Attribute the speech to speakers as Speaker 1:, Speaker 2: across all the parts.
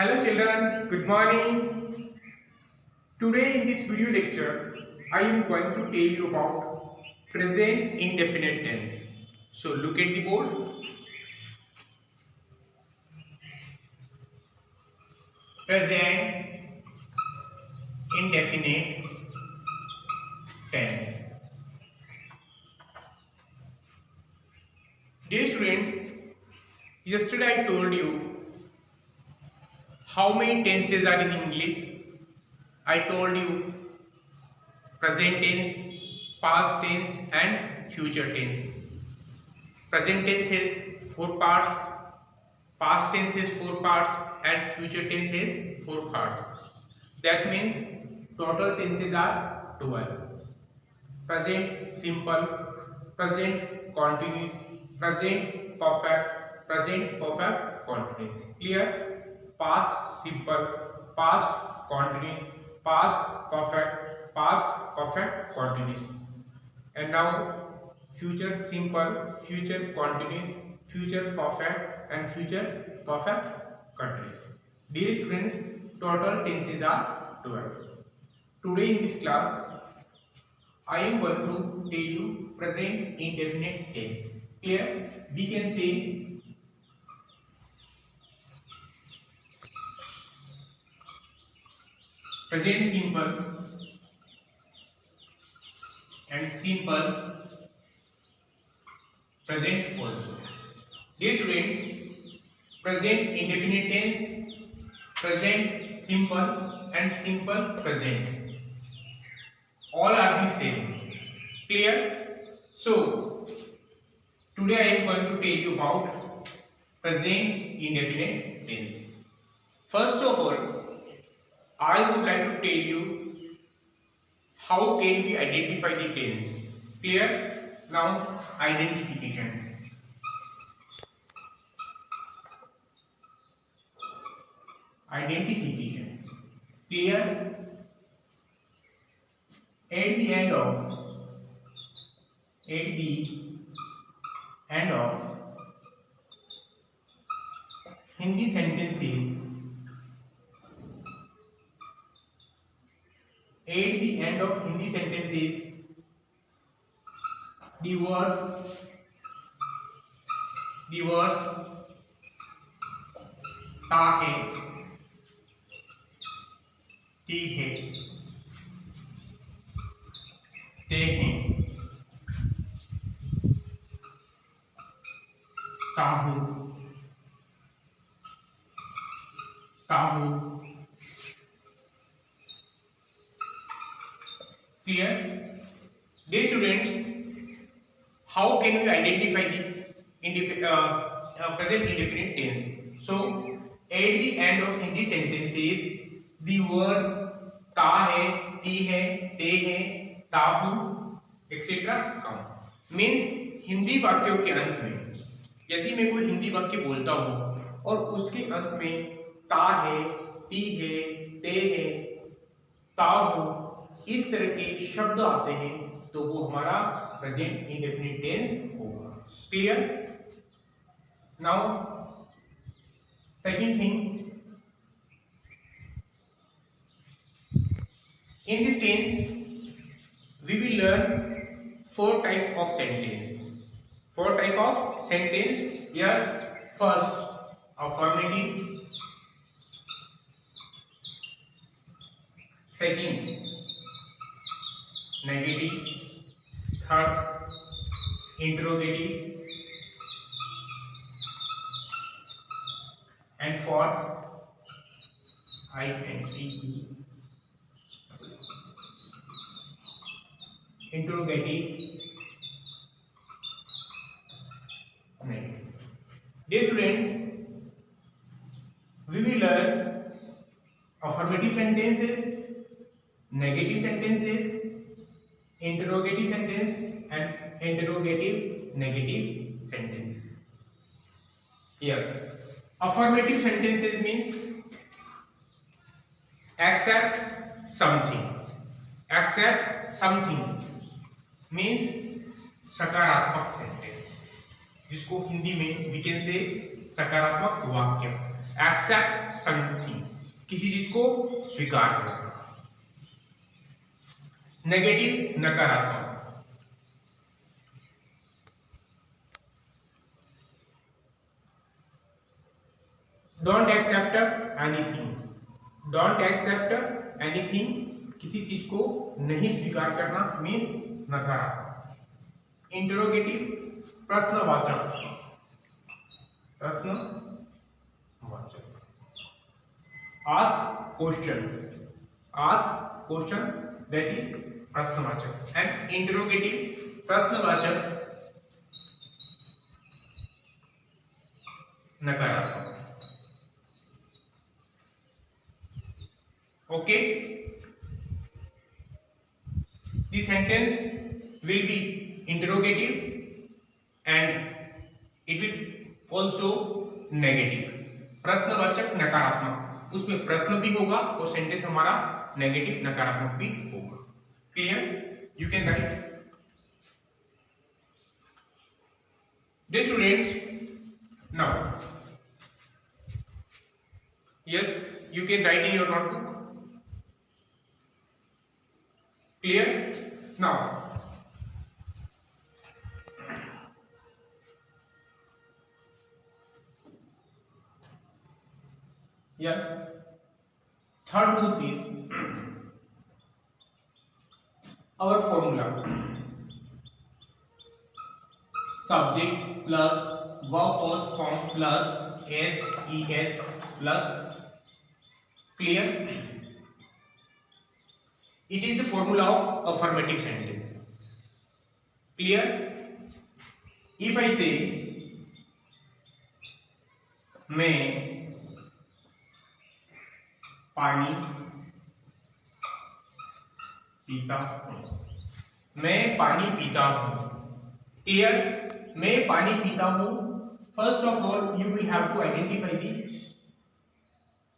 Speaker 1: Hello children, good morning. Today in this video lecture, I am going to tell you about present indefinite tense. So look at the board. Present indefinite tense. Dear students, yesterday I told you how many tenses are in English. I told you present tense, past tense and future tense. Present tense has 4 parts, past tense has 4 parts and future tense has 4 parts. That means total tenses are 12. Present simple, present continuous, present perfect continuous. Clear? Past simple, past continuous, past perfect continuous. And now future simple, future continuous, future perfect and future perfect continuous. Dear students, total tenses are 12. Today in this class, I am going to tell you present indefinite tense. Here we can say present simple and simple present also. Dear students, present indefinite tense, present simple and simple present. All are the same. Clear? So, today I am going to tell you about present indefinite tense. First of all, I would like to tell you how can we identify the tense. Clear? Now, identification. Identification. Clear? At the end of Hindi sentences, the words ta hai, ti hai, te hain, काहू, काहू. Clear? Dear students, how can we identify the present indefinite tense? So, at the end of Hindi sentences, the words ta hai, ti hai, te hai, tahu, etc. come. Means Hindi वाक्यों के अंत में यदि मैं कोई हिंदी वाक्य बोलता हूँ और उसके अंत में ता है, ती है, ते है, ताहू इस तरह के शब्द आते हैं तो वो हमारा प्रेजेंट इंडेफिनिट टेंस होगा. Clear? Now second thing, in this tense we will learn 4 types of sentence. 4 types of sentence. Yes, first affirmative, second negative, third interrogative, and fourth INTE interrogative, negative. Dear students, we will learn affirmative sentences, negative sentences, interrogative sentence and interrogative negative sentences. Yes, affirmative sentences means accept something. Accept something means सकारात्मक sentence, जिसको हिंदी में we can से सकारात्मक वाक्य. Accept something, किसी चीज को स्वीकार करना। नेगेटिव नकारात्मक, don't accept anything, don't accept anything, किसी चीज को नहीं स्वीकार करना मीन्स नकारात्मक। इंटरोगेटिव प्रश्नवाचक, प्रश्नवाचक। Ask question, ask question that is प्रश्नवाचक एंड इंटरोगेटिव प्रश्नवाचक नकारात्मक। Okay, the sentence will be interrogative and it will also negative, प्रश्नवाचक नकारात्मक, उसमें प्रश्न भी होगा और सेंटेंस हमारा नेगेटिव नकारात्मक भी होगा। Clear? You can write. Dear students, now yes, you can write in your notebook. Clear? Now yes, third rule is our formula: subject plus verb first form plus s plus. Clear? It is the formula of affirmative sentence. Clear? If I say मैं पानी पीता हूँ, मैं पानी पीता हूँ। Clear? मैं पानी पीता हूँ। First of all you will have to identify the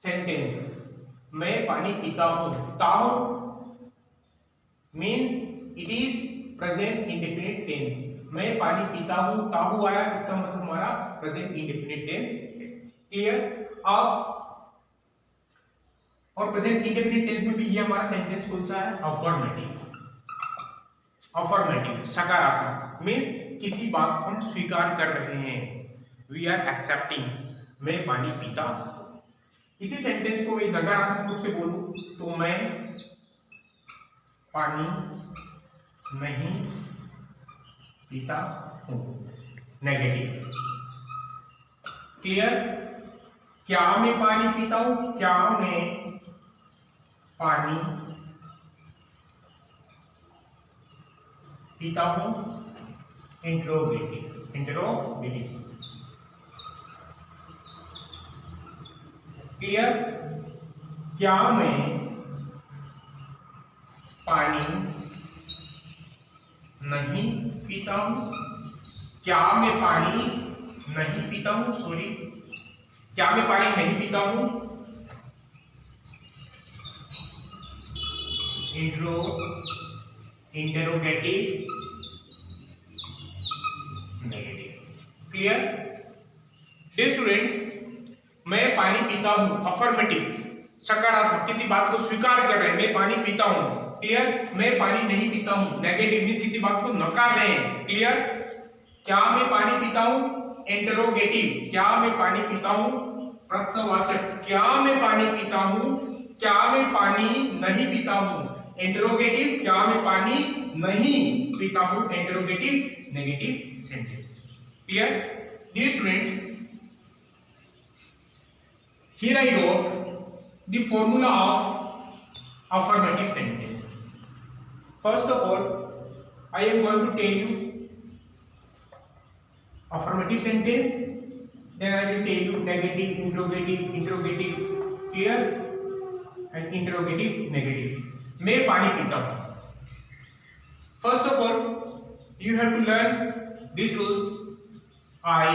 Speaker 1: sentence. मैं पानी पीता हूँ, ताहूँ means it is present indefinite tense. मैं पानी पीता हूँ, ताहू आया, इसका मतलब हमारा प्रेजेंट इंडेफिनिट टेंस। क्लियर? अब और प्रेजेंट इंडेफिनिट टेंस में भी ये हमारा सेंटेंस कौन सा है? अफर्मेटिव। अफर्मेटिव सकारात्मक मीन्स किसी बात को हम स्वीकार कर रहे हैं, वी आर एक्सेप्टिंग। मैं पानी पीता हूँ। इसी सेंटेंस को मैं नकारात्मक रूप से बोलूं तो मैं पानी नहीं पीता हूँ, नेगेटिव। क्लियर? क्या मैं पानी पीता हूँ? क्या मैं पानी पीता हूँ? Interrogative, interrogative. क्लियर? क्या मैं पानी नहीं पीता हूँ? क्या मैं पानी नहीं पीता हूँ? सॉरी, क्या मैं पानी नहीं पीता हूँ? Interrogative negative. Clear? Dear students, मैं पानी पीता हूँ अफर्मेटिव सकारात्मक, किसी बात को स्वीकार कर रहे हैं, मैं पानी पीता हूँ। क्लियर? मैं पानी नहीं पीता हूँ नेगेटिव मीन्स किसी बात को नकार रहे हैं। क्लियर? क्या मैं पानी पीता हूँ? इंटरोगेटिव, क्या मैं पानी पीता हूँ? प्रश्नवाचक, क्या मैं पानी पीता हूँ? क्या मैं पानी नहीं पीता हूँ? इंटरोगेटिव, क्या मैं पानी नहीं पीता हूँ? Interrogative negative sentence. Clear? Dear students, here I wrote the formula of affirmative sentence. First of all, I am going to tell you affirmative sentence, then I will tell you negative, interrogative, interrogative, clear, and interrogative, negative. मैं पानी पीता हूँ. First of all, you have to learn these rules: I,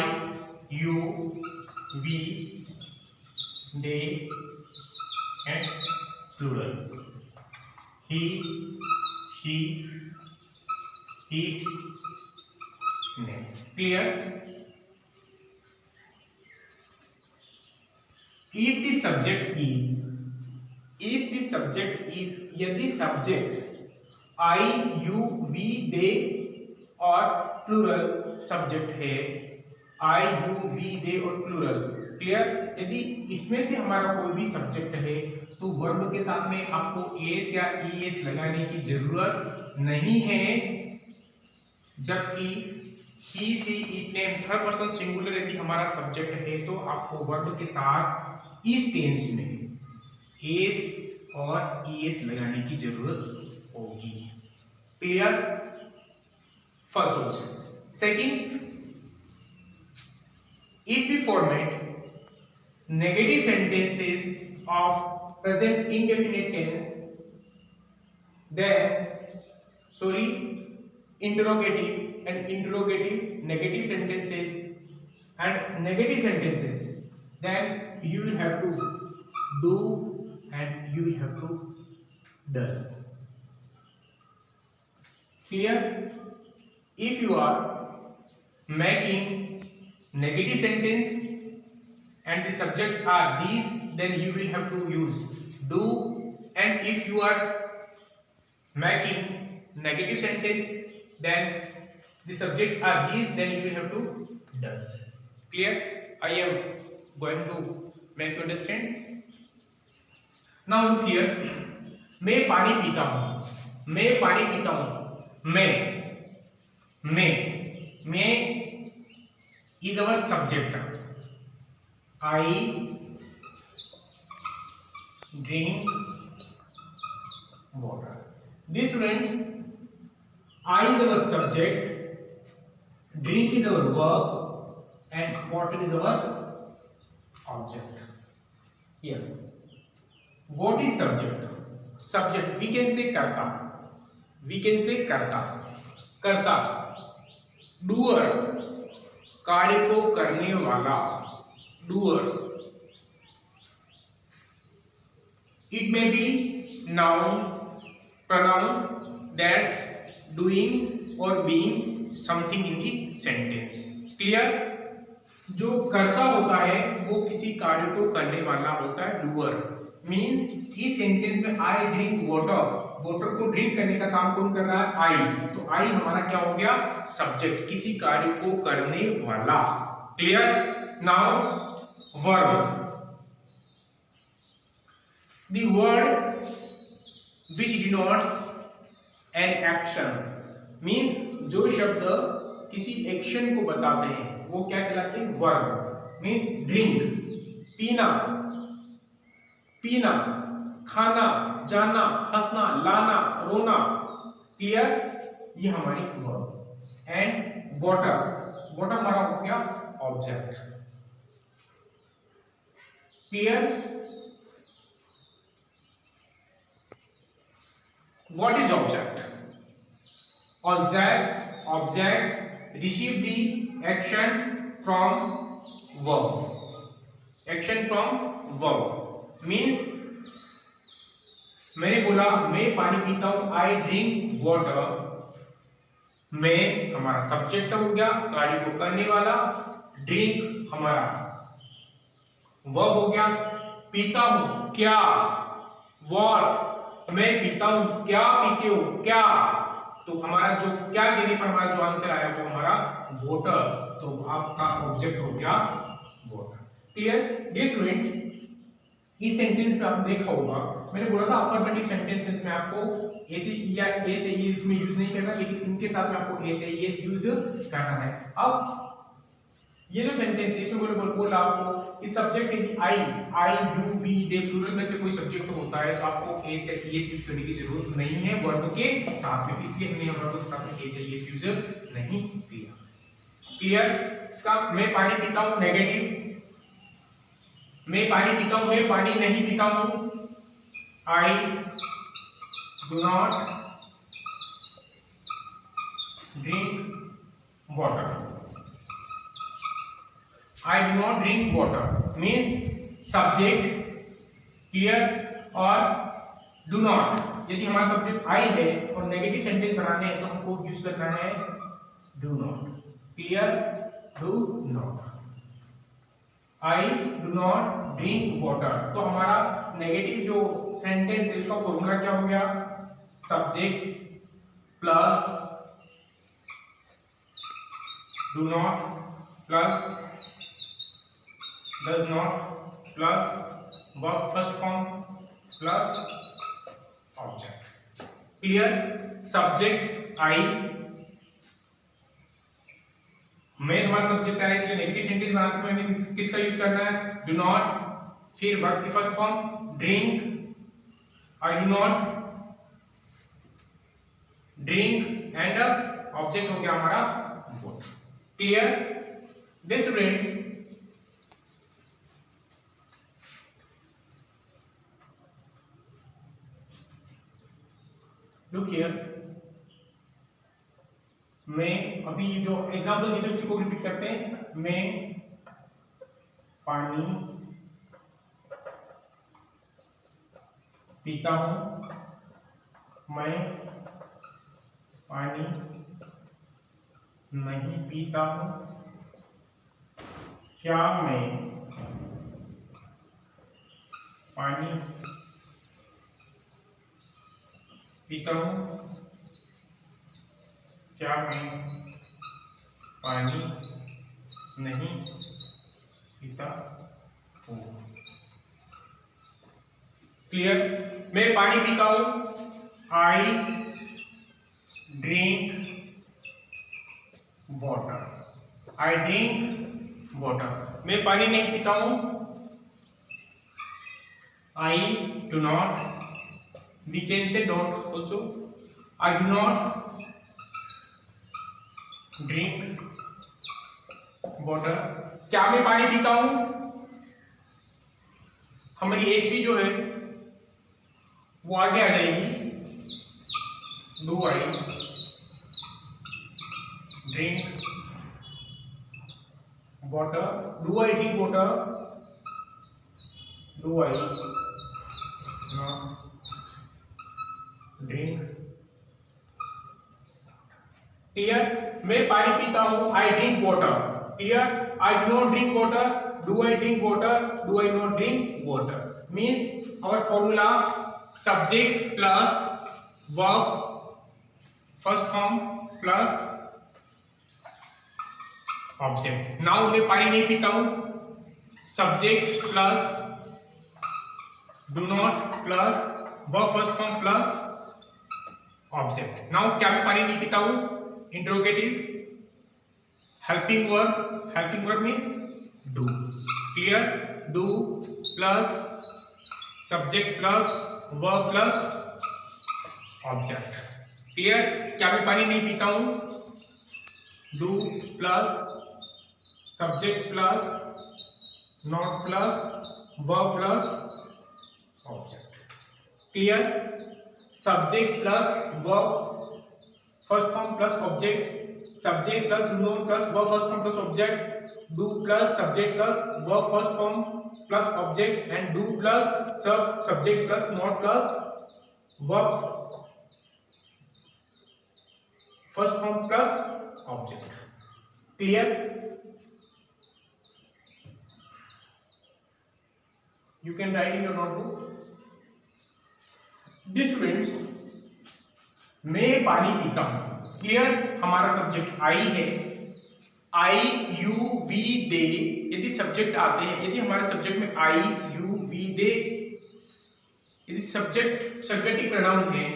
Speaker 1: you, we, they, and plural. He, she, it, they. Clear? if the subject is यदि subject I you we they और plural subject है, I you we they और plural, clear. यदि इसमें से हमारा कोई भी सब्जेक्ट है तो वर्ब के साथ में आपको एस या ईएस लगाने की जरूरत नहीं है, जबकि he she it name third person singular यदि हमारा सब्जेक्ट है तो आपको वर्ब के साथ इस टेंस में एस और ईएस लगाने की जरूरत होगी, clear. First option. Second, if we format negative sentences of present indefinite tense, then interrogative and interrogative negative sentences and negative sentences, then you will have to do and you will have to does, clear। if you are making negative sentence and the subjects are these, then you will have to use do, and if you are making negative sentence then the subjects are these, then you will have to does, clear। I am going to make you understand। now look here, मैं पानी पीता हूं, मैं पानी पीता हूं, मैं is our subject, I drink water। These students, I is our subject, drink is our verb and water is our object। yes, what is subject? Subject we can say karta, doer कार्य को करने वाला, doer। it may be noun, pronoun that's doing or being something in the sentence, clear। जो करता होता है वो किसी कार्य को करने वाला होता है, doer। मीन्स इस सेंटेंस में I drink water, वाटर को ड्रिंक करने का काम कौन कर रहा है? आई। तो आई हमारा क्या हो गया? सब्जेक्ट, किसी कार्य को करने वाला, clear. Now verb, the word which denotes an action, means जो शब्द किसी एक्शन को बताते हैं वो क्या कहलाते हैं? वर्ब। मीन्स ड्रिंक पीना, खाना, जाना, हंसना, लाना, रोना, क्लियर। ये हमारी वर्ब। एंड वाटर हमारा हो गया object, clear. What is object? Object receive the action from verb, means मैंने बोला मैं पानी पीता हूं, आई ड्रिंक वाटर, मैं हमारा सब्जेक्ट हो गया, कार्य को करने वाला, ड्रिंक हमारा वर्ब हो गया, पीता हूं क्या, व्हाट, मैं पीता हूं क्या, पीते हो क्या, तो हमारा जो क्या देने पर हमारा जो आंसर आया वो हमारा वाटर, तो आपका ऑब्जेक्ट हो गया वाटर, क्लियर। डियर स्टूडेंट्स, इस सेंटेंस में आपने देखा होगा, मैंने बोला था अफर्मेटिव सेंटेंसेस में आपको ए से या ए से ई इसमें यूज नहीं करना, लेकिन इनके साथ में आपको ए से ई यूज करना है। अब ये जो सेंटेंस है इसमें बोला आपको इस सब्जेक्ट यदि आई यू वी दे प्लूरल में से कोई सब्जेक्ट होता है तो आपको ए से ई यूज करने की जरूरत नहीं है वर्ब के साथ में, इसलिए हमने वर्ब के साथ में ए से ई यूज नहीं किया, क्लियर। इसका मैं पानी पीता हूं नेगेटिव, मैं पानी पीता हूं, मैं पानी नहीं पीता हूं, I do not drink water, I do not drink water means subject, clear। और do not, यदि हमारा सब्जेक्ट I है और नेगेटिव सेंटेंस बनाने हैं तो हमको यूज करना है do not, clear, do not। I do not drink water. तो हमारा नेगेटिव जो सेंटेंस है उसका फॉर्मूला क्या हो गया, subject plus do not plus does not plus verb first form plus object. Clear. Subject I, मैं हमारा सब्जेक्ट है इसलिए नेगेटिव सेंटेंस बनाते समय हमें किसका यूज करना है, डू नॉट, फिर वर्ब की first form drink, I do not drink, and object हो गया हमारा water. Clear. Then students, look here, मैं अभी जो एग्जाम्पल दी थी उसी को रिपीट करते हैं। मैं पानी पीता हूं, मैं पानी नहीं पीता हूं, क्या मैं पानी पीता हूं, क्या मैं पानी नहीं पीता हूं। क्लियर। मैं पानी पीता हूं, I drink water, I drink water. मैं पानी नहीं पीता हूं, I do not, we can say don't also, I do not drink water. क्या मैं पानी पीता हूं, हमारी एक चीज जो है वो आगे आ जाएगी, do I drink water, do I drink water, do I not drink. Clear. मैं पानी पीता हूं, I drink water. Clear. I do not drink water, do I drink water, do I not drink water. Means our formula subject plus verb first form plus object. Now मैं पानी नहीं पीता हूं, subject plus do not plus verb first form plus object. Now क्या मैं पानी नहीं पीता हूं, interrogative, helping verb means do. Clear. Do plus subject plus verb plus object. Clear. क्या मैं पानी नहीं पीता हूं, do plus subject plus not plus verb plus object. Clear. Subject plus verb first form plus object, subject plus do not plus verb first form plus object, do plus subject plus verb first form plus object, and do plus subject plus not plus verb first form plus object. Clear. You can write in your notebook. Dear students, मैं पानी पीता हूं। Clear. हमारा subject आई है, आई you we दे। यदि subject आते हैं, यदि हमारे सब्जेक्ट में आई यू वी दे, यदि सब्जेक्ट सब्जेक्टिव प्रोनाउन है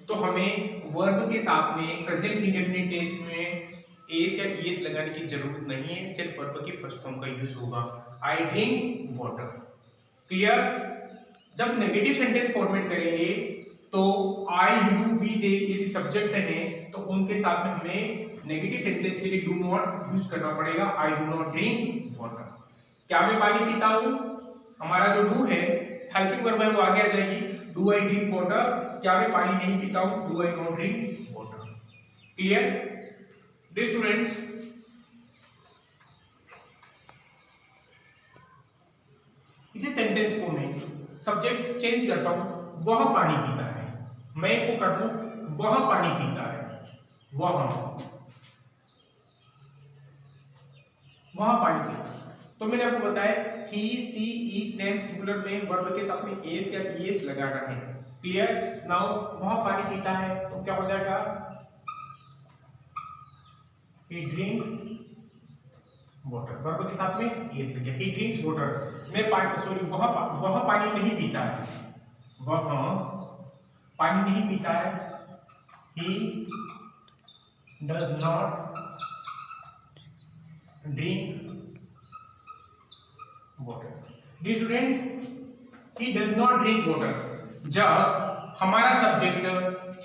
Speaker 1: तो हमें वर्ब के साथ में प्रेजेंट इंडेफिनिट टेंस में एस या ईएस लगाने की जरूरत नहीं है, सिर्फ वर्ब की फर्स्ट फॉर्म का यूज होगा, आई ड्रिंक वाटर। क्लियर। जब नेगेटिव सेंटेंस फॉर्मेट करेंगे तो आई यू वी दे यदि सब्जेक्ट है तो उनके साथ में हमें नेगेटिव सेंटेंस के लिए डू नॉट यूज करना पड़ेगा, आई डू नॉट ड्रिंक वाटर। क्या मैं पानी पीता हूं, हमारा जो डू है हेल्पिंग वर्ब है वो आगे आ जाएगी, डू आई ड्रिंक वाटर। क्या मैं पानी नहीं पीता हूं, do I not drink water. Clear. Dear students, इसी सेंटेंस को मैं सब्जेक्ट चेंज करता हूं, वह पानी पीता है, मैं को कर दूं वह पानी पीता है, वह पानी पीता है। तो मैंने आपको बताया ही सी ईट नेम सिंगुलर में वर्ब के साथ में एस या ईएस लगाना है। क्लियर? नाउ वह पानी पीता है तो क्या हो जाएगा, ही ड्रिंक्स वाटर, वर्ब के साथ में एस लग गया, ही ड्रिंक्स वाटर। मैं पानी, सॉरी, वह पानी नहीं पीता है, वह पानी नहीं पीता है, he does not drink water. Dear students, he does not drink water. जब हमारा subject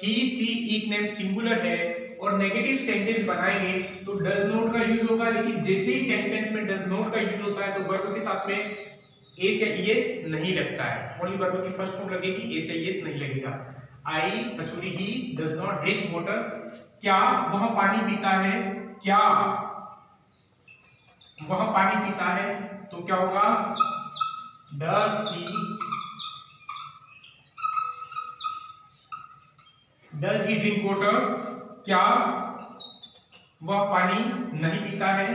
Speaker 1: he she it name singular है और नेगेटिव सेंटेंस बनाएंगे तो डज नॉट का यूज होगा, लेकिन जैसे ही सेंटेंस में डज नॉट का यूज होता है तो वर्ब के साथ में एस या ईएस नहीं लगता है, ओनली वर्ब की फर्स्ट फॉर्म लगेगी, एस या ईएस नहीं लगेगा। Sorry, he does not drink water. क्या वह पानी पीता है, क्या वह पानी पीता है, तो क्या होगा, डज ही ड्रिंक वाटर। क्या वह पानी नहीं पीता है,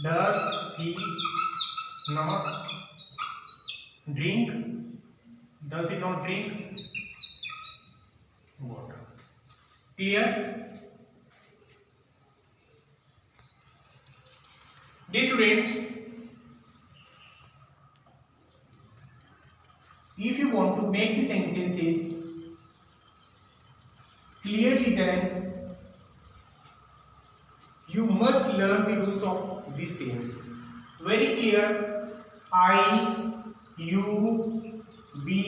Speaker 1: does he not drink water. Clear? Dear students, if you want to make the sentences clearly, then you must learn the rules of this tense. Very clear: I, you, we,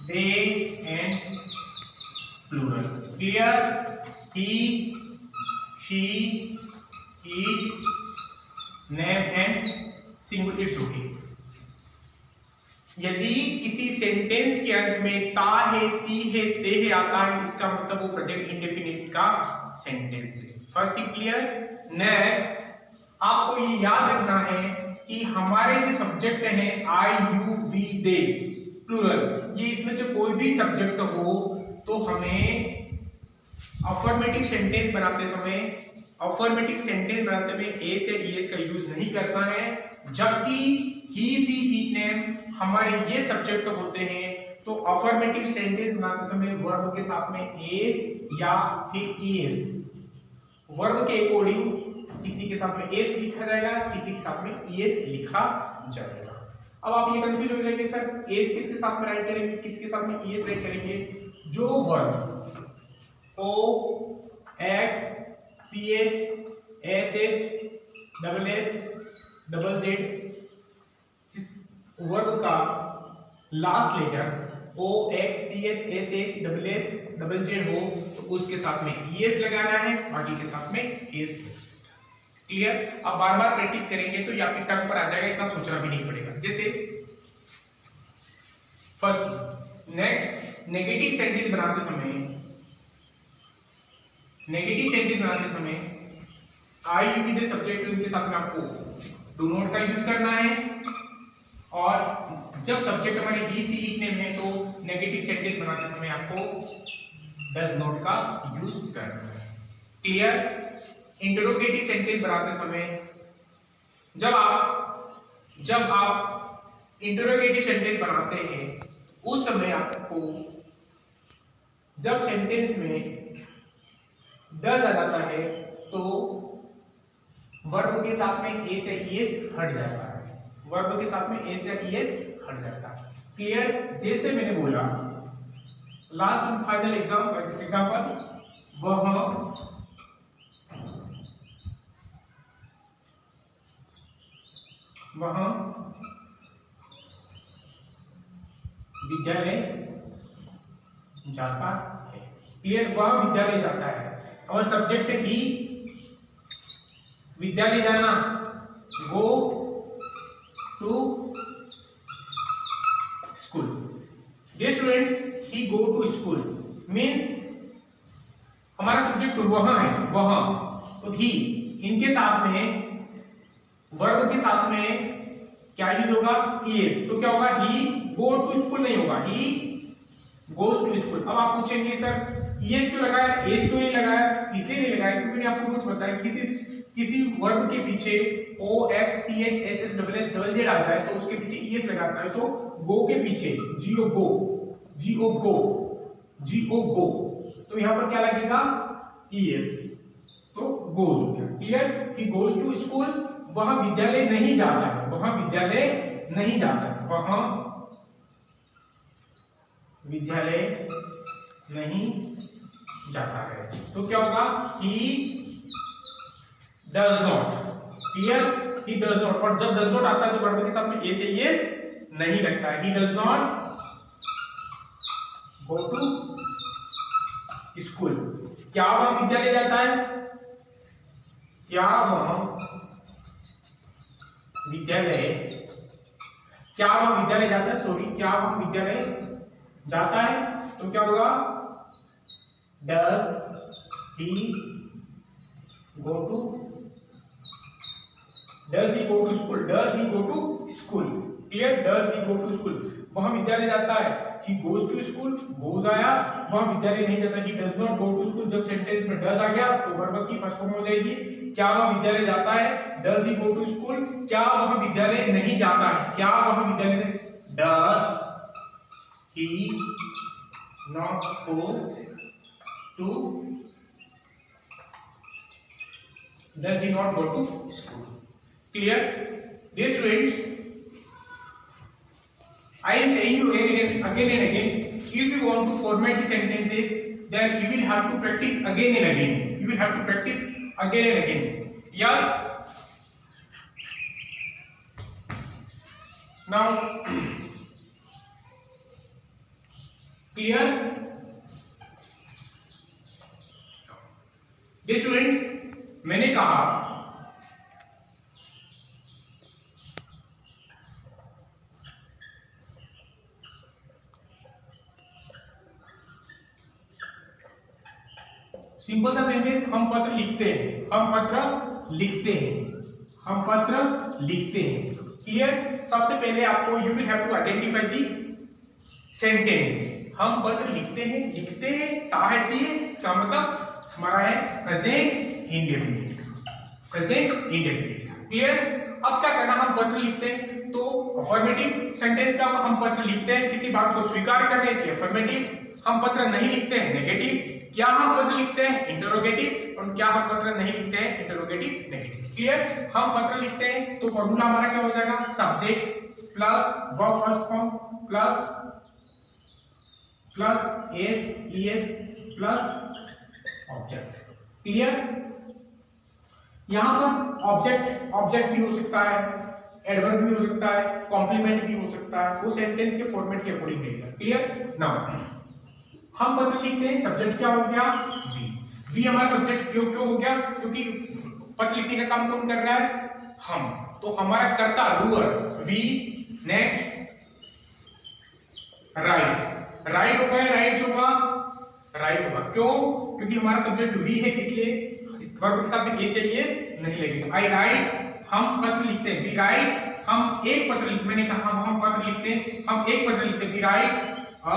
Speaker 1: they, and plural. Clear? He, she, it, name and singular, it's okay. यदि किसी sentence के अंत में ता है, ती है, ते है आता है, इसका मतलब वो प्रेजेंट इंडेफिनिट का सेंटेंस है। First thing clear? नेक्स्ट आपको ये याद रखना है कि हमारे जो सब्जेक्ट हैं आई, यू, वी, दे, प्लूरल, ये इसमें से कोई भी सब्जेक्ट हो तो हमें अफर्मेटिव सेंटेंस बनाते समय एस या ईएस का यूज नहीं करना है, जबकि ही, सी, इट, नेम हमारे ये सब्जेक्ट होते हैं तो अफर्मेटिव सेंटेंस बनाते समय वर्ब के साथ में एस या फिर ईएस, वर्ब के अकॉर्डिंग किसी के साथ में एस लिखा जाएगा, किसी के साथ में ईएस लिखा जाएगा। अब आप ये कंफ्यूज हो जाएंगे, सर एस किसके साथ में राइट करेंगे, किसके साथ में ईएस राइट करेंगे? जो verb O X C H S H double S double Z, जिस वर्ब का last letter O X C H S H double S double Z हो तो उसके साथ में ईएस लगाना है, बाकी के साथ में एस। क्लियर? अब बार बार प्रैक्टिस करेंगे तो ये आपके टंग पर आ जाएगा, इतना सोचना भी नहीं पड़ेगा। जैसे फर्स्ट, नेक्स्ट, नेगेटिव सेंटेंस बनाते समय आई, यू, वी, दे सब्जेक्ट उनके साथ में आपको डू नॉट का यूज करना है, और जब सब्जेक्ट हमारे ही, सी, इट, नेम है तो नेगेटिव सेंटेंस बनाते समय आपको डज नॉट का यूज करना है। क्लियर? इंटरोगेटिव सेंटेंस बनाते समय जब आप इंटरोगेटिव सेंटेंस बनाते हैं उस समय आपको जब सेंटेंस में डज आ जाता है तो वर्ब के साथ में एस या ईएस हट जाता है, वर्ब के साथ में एस या ईएस हट जाता है। क्लियर? जैसे मैंने बोला लास्ट फाइनल एग्जांपल, वह विद्यालय जाता है। क्लियर? वह विद्यालय जाता है और सब्जेक्ट ही, विद्यालय जाना, go to school. Dear students, he go to school means हमारा सब्जेक्ट वह है, वह, तो ही, इनके साथ में वर्ब के साथ में क्या यूज होगा? ईएस। तो क्या होगा? ही गो टू स्कूल नहीं होगा, ही गोज टू स्कूल। अब आप पूछेंगे सर ईएस क्यों लगाया, एस क्यों नहीं लगाया? इसलिए नहीं लगाया क्योंकि मैंने आपको कुछ बताया, किसी वर्ब के पीछे O X C H S S double S double Z आ जाए तो उसके पीछे ई एस लगाता है, तो गो के पीछे जीओ गो, जीओ गो, जीओ गो, तो यहाँ पर क्या लगेगा ई एस, तो गोज हो गया। Clear? He goes to school, वह विद्यालय नहीं जाता है, वह विद्यालय नहीं जाता है, वह विद्यालय नहीं जाता है। तो क्या होगा? ही does not. Clear? He does not, और जब डज नॉट आता है तो वर्ब के साथ में ए से यस नहीं लगता है। He does not go to school. क्या वह विद्यालय जाता है? क्या वह विद्यालय, क्या वह विद्यालय जाता है, सॉरी, क्या वह विद्यालय जाता है? तो क्या होगा? Does he go to, does he go to school, does he go to school. Clear? Does he go to school, वह विद्यालय जाता है। He goes to school, goes आया, वह विद्यालय नहीं जाता। He does not go to school, जब सेंटेंस में डज आ गया तो वर्ब की फर्स्ट फॉर्म हो जाएगी। क्या वह विद्यालय जाता है? Does he go to school, क्या वह विद्यालय नहीं जाता है? क्या वह विद्यालय नहीं, does he not go to, does he not go to school? Clear? Dear students, I am saying you again and again, if you want to format the sentences, then you will have to practice again and again. You will have to practice again and again. Yes? Now, clear? Dear student, मैंने कहा simple सा sentence, हम पत्र लिखते हैं, हम पत्र लिखते हैं, हम पत्र लिखते हैं। क्लियर? सबसे पहले आपको you will have to identify the sentence. हम पत्र लिखते हैं, लिखते हैं ता है ती है, इसका मतलब हमारा है present indefinite, present indefinite. Clear? अब क्या करना, हम पत्र लिखते हैं तो अफर्मेटिव सेंटेंस का हम पत्र लिखते हैं, किसी बात को स्वीकार कर रहे हैं इसलिए अफर्मेटिव। हम पत्र नहीं लिखते हैं नेगेटिव। क्या हम पत्र लिखते हैं? इंटरोगेटिव। और क्या हम पत्र नहीं लिखते हैं? Interrogative negative. क्लियर? हम पत्र लिखते हैं तो फॉर्मूला हमारा क्या हो जाएगा? Subject plus verb first form plus plus S E S plus object. Clear? यहां पर ऑब्जेक्ट भी हो सकता है, एडवर्ब भी हो सकता है, कॉम्प्लीमेंट भी हो सकता है, वो सेंटेंस के फॉर्मेट के अकॉर्डिंग रहेगा। क्लियर? नाउ हम पत्र लिखते हैं, सब्जेक्ट क्या हो गया? वी। वी हमारा सब्जेक्ट क्यों हो गया? क्योंकि पत्र लिखने का काम कौन कर रहा है? हम। तो हमारा कर्ता doer we. Next write, write होगा या राइट्स होगा? राइट होगा। क्यों? क्योंकि हमारा सब्जेक्ट वी है, इसलिए इस वर्ब के साथ में ए से एस नहीं लगेगा। आई राइट, हम पत्र लिखते हैं। वी राइट, हम एक पत्र लिखते, मैंने कहा हम पत्र लिखते हैं, हम एक पत्र लिखते हैं। We write a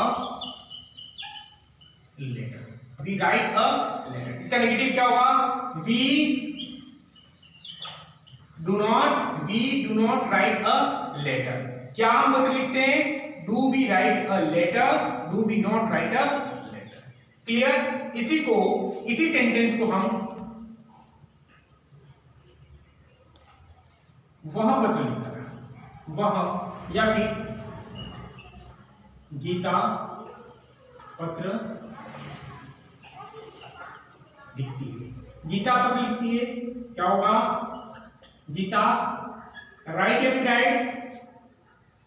Speaker 1: letter, we write a letter. इसका नेगेटिव क्या होगा? We do not write a letter. क्या हम पत्र लिखते हैं? Do we write a letter, do we not write a letter. Clear? इसी सेंटेंस को हम वह पत्र लिखता है, वह या फिर गीता पत्र लिखती है। गीता पत्र लिखती है, क्या होगा? गीता राइट या फिर राइट्स?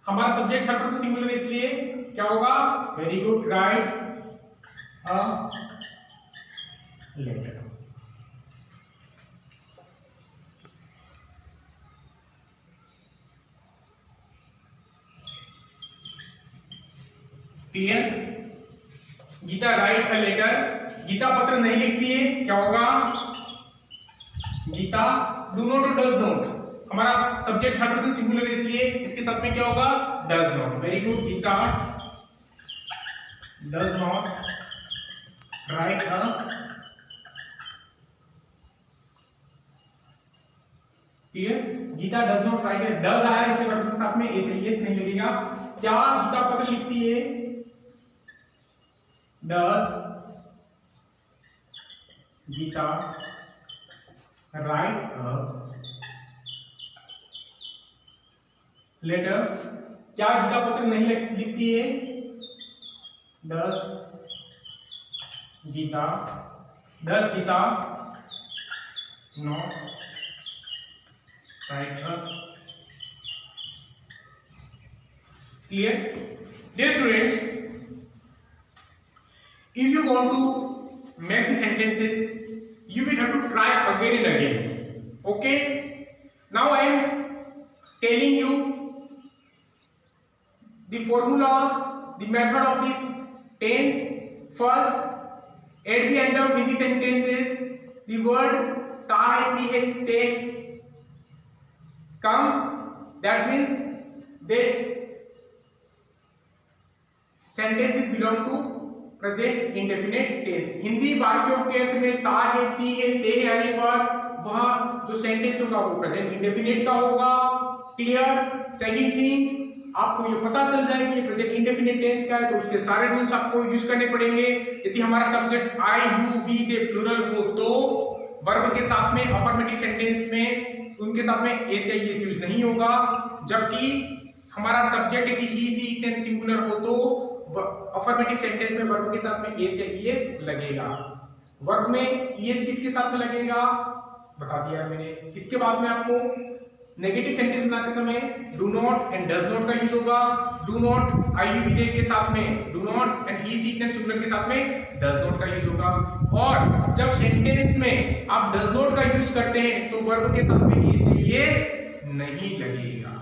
Speaker 1: हमारा सब्जेक्ट थर्ड पर्सन सिंगुलर है, इसलिए क्या होगा? Very good, write a letter. Clear? Geeta write a letter. Geeta पत्र नहीं लिखती है, क्या होगा? गीता डू नॉट और डज नॉट, हमारा सब्जेक्ट थर्ड पर्सन सिंगुलर है, इसलिए इसके साथ में क्या होगा? Does not. Very good, Geeta does not write a
Speaker 2: clear. Geeta does not write, does आया इसके वर्ब के साथ में एस नहीं लगेगा। क्या गीता पत्र लिखती है? Does Geeta write a letter? क्या गीता पत्र नहीं लिखती है? Does Geeta not write a?
Speaker 1: Clear? Dear students, if you want to make the sentences, you will have to try again and again. Okay? Now I am telling you the formula, the method of this tense. First, at the end of Hindi sentences, the words ta hai, ti hai, te comes. That means that sentences belong to present indefinite tense. Hindi वाक्यों के अंत में ता है, ती है, ते है आने पर वहां जो सेंटेंस होगा वो प्रेजेंट इंडेफिनिट का होगा। क्लियर? सेकंड थिंग, आपको ये पता चल जाए कि ये प्रेजेंट इंडेफिनिट टेंस का है तो उसके सारे रूल्स आपको यूज करने पड़ेंगे। यदि हमारा subject I, you, we, they plural हो तो वर्ब के साथ में अफर्मेटिव सेंटेंस में उनके साथ में एस या ईएस यूज नहीं होगा। जबकि हमारा सब्जेक्ट यदि ही, सी, इट एंड सिंगुलर हो तो अफर्मेटिव सेंटेंस में वर्ब के साथ में एस या ईएस लगेगा। वर्ब में ईएस किसके साथ में लगेगा बता दिया मैंने। इसके बाद में आपको नेगेटिव सेंटेंस बनाते समय do not and does not का यूज होगा। Do not I, you, we, they के साथ में do not and he, she, it and singular के साथ में डज नॉट का यूज होगा। और जब सेंटेंस में आप डज नॉट का यूज करते हैं तो वर्ब के साथ में एस या ईएस नहीं लगेगा।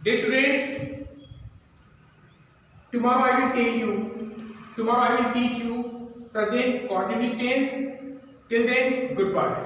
Speaker 1: Dear students, tomorrow I will teach you present continuous tense. Till then, goodbye.